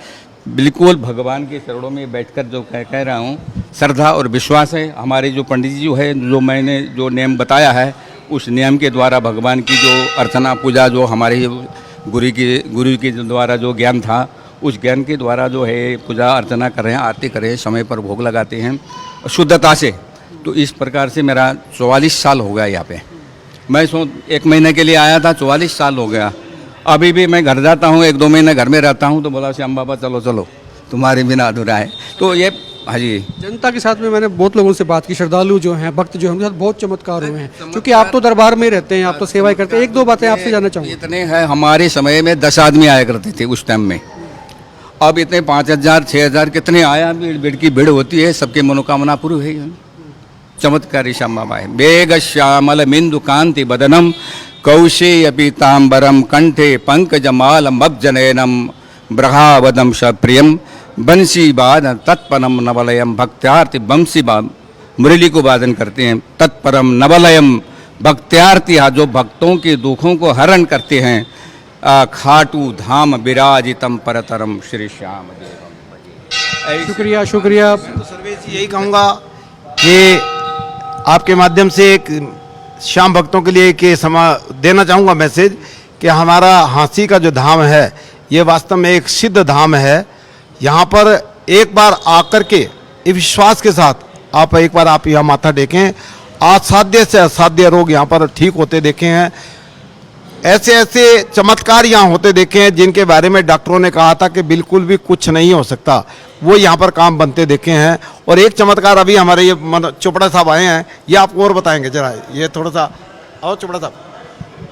बिल्कुल भगवान के चरणों में बैठकर जो कह रहा हूँ, श्रद्धा और विश्वास है। हमारे जो पंडित जी जो है, जो मैंने जो नियम बताया है, उस नियम के द्वारा भगवान की जो अर्चना पूजा जो हमारे गुरु के द्वारा जो ज्ञान था, उस ज्ञान के द्वारा जो है पूजा अर्चना कर रहे हैं, आरती कर रहे हैं, समय पर भोग लगाते हैं शुद्धता से। तो इस प्रकार से मेरा 44 साल हो गया यहाँ पे। मैं 1 महीने के लिए आया था, 44 साल हो गया। अभी भी मैं घर जाता हूँ, 1-2 महीने घर में रहता हूँ, तो बोला श्याम बाबा चलो चलो, तुम्हारे बिना अधूरा है। तो ये हाँ जी, जनता के साथ में मैंने बहुत लोगों से बात की, श्रद्धालु जो हैं, भक्त जो हैं, उनके साथ बहुत चमत्कार हुए हैं। क्योंकि आप तो दरबार में रहते हैं, आप तो सेवाएं करते हैं। 1-2 बातें आपसे जानना चाहूँगा। इतने हैं, हमारे समय में 10 आदमी आया करते थे उस टाइम में, अब इतने 5000 6000 कितने आया, भीड़ की भीड़ होती है, सबके मनोकामना पूरी है। चमत्कारी श्याम बाबा है। वेग श्यामल मिंदु कांति बदनम कौशेय पीतांबरम कंठे पंकजमाल मब्जनयनम ब्रहावदम सप्रियम बंसी बाद तत्परम नवलयम भक्त्यार्ति बंसी बाद मुरली को वादन करते हैं। तत्परम नवलयम भक्त्यार्ति, जो भक्तों के दुखों को हरण करते हैं। खाटू धाम विराजितम परतरम श्री श्याम देवम। शुक्रिया शुक्रिया। सर्वेश जी, यही कहूँगा कि आपके माध्यम से एक श्याम भक्तों के लिए कि देना चाहूँगा मैसेज कि हमारा हाँसी का जो धाम है, ये वास्तव में एक सिद्ध धाम है। यहाँ पर एक बार आकर के विश्वास के साथ आप एक बार आप यहाँ माथा टेकें, असाध्य से असाध्य रोग यहाँ पर ठीक होते देखे हैं। ऐसे ऐसे चमत्कार यहाँ होते देखे हैं जिनके बारे में डॉक्टरों ने कहा था कि बिल्कुल भी कुछ नहीं हो सकता, वो यहाँ पर काम बनते देखे हैं। और एक चमत्कार अभी हमारे ये चोपड़ा साहब आए हैं, ये आपको और बताएंगे जरा, ये थोड़ा सा आओ चोपड़ा साहब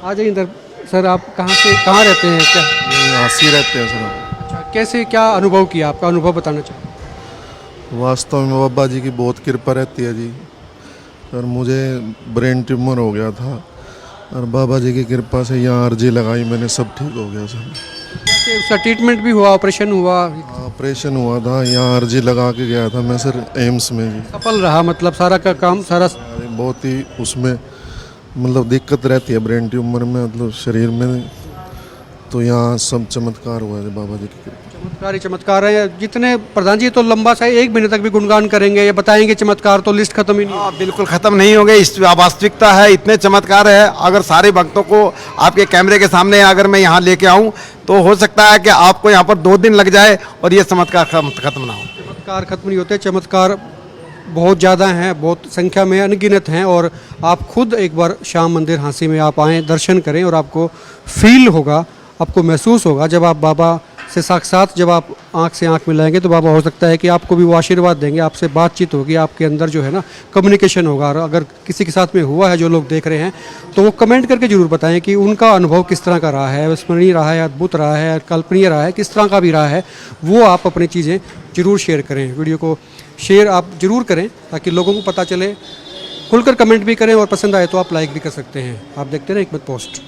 आ जाइए इधर। सर आप कहाँ रहते हैं? क्या हाँसी रहते हैं सर। अच्छा, कैसे क्या अनुभव किया, आपका अनुभव बताना चाहिए। वास्तव में बाबा जी की बहुत कृपा रहती है जी। सर मुझे ब्रेन ट्यूमर हो गया था और बाबा जी की कृपा से यहाँ अर्जी लगाई मैंने, सब ठीक हो गया सर। उसका ट्रीटमेंट भी हुआ, ऑपरेशन हुआ? ऑपरेशन हुआ था, यहाँ अर्जी लगा के गया था मैं सर एम्स में जी। सफल रहा मतलब सारा का काम सारा? बहुत ही उसमें मतलब दिक्कत रहती है ब्रेन ट्यूमर में, मतलब शरीर में, तो यहाँ सब चमत्कार हुआ है बाबा जी की कृपा। चमत्कार ही चमत्कार है। जितने प्रधान जी तो लंबा सा 1 महीने तक भी गुणगान करेंगे, ये बताएंगे चमत्कार, तो लिस्ट खत्म ही नहीं। बिल्कुल खत्म नहीं होंगे। इस वास्तविकता है, इतने चमत्कार है। अगर सारे भक्तों को आपके कैमरे के सामने अगर मैं यहाँ लेके आऊँ तो हो सकता है कि आपको यहाँ पर 2 दिन लग जाए और ये चमत्कार खत्म ना हो। चमत्कार खत्म नहीं होते, चमत्कार बहुत ज़्यादा हैं, बहुत संख्या में अनगिनत हैं। और आप खुद एक बार श्याम मंदिर हाँसी में आप आएँ, दर्शन करें और आपको फील होगा, आपको महसूस होगा। जब आप बाबा से साक्षात जब आप आंख से आंख मिलाएंगे तो बाबा हो सकता है कि आपको भी वो आशीर्वाद देंगे, आपसे बातचीत होगी, आपके अंदर जो है ना कम्युनिकेशन होगा। और अगर किसी के साथ में हुआ है, जो लोग देख रहे हैं, तो वो कमेंट करके ज़रूर बताएं कि उनका अनुभव किस तरह का रहा है, स्मरणीय रहा है, अद्भुत रहा है, कल्पनीय रहा है, किस तरह का भी रहा है। वो आप अपनी चीज़ें ज़रूर शेयर करें, वीडियो को शेयर आप ज़रूर करें ताकि लोगों को पता चले। खुलकर कमेंट भी करें और पसंद आए तो आप लाइक भी कर सकते हैं। आप देखते रहें हिकमत पोस्ट।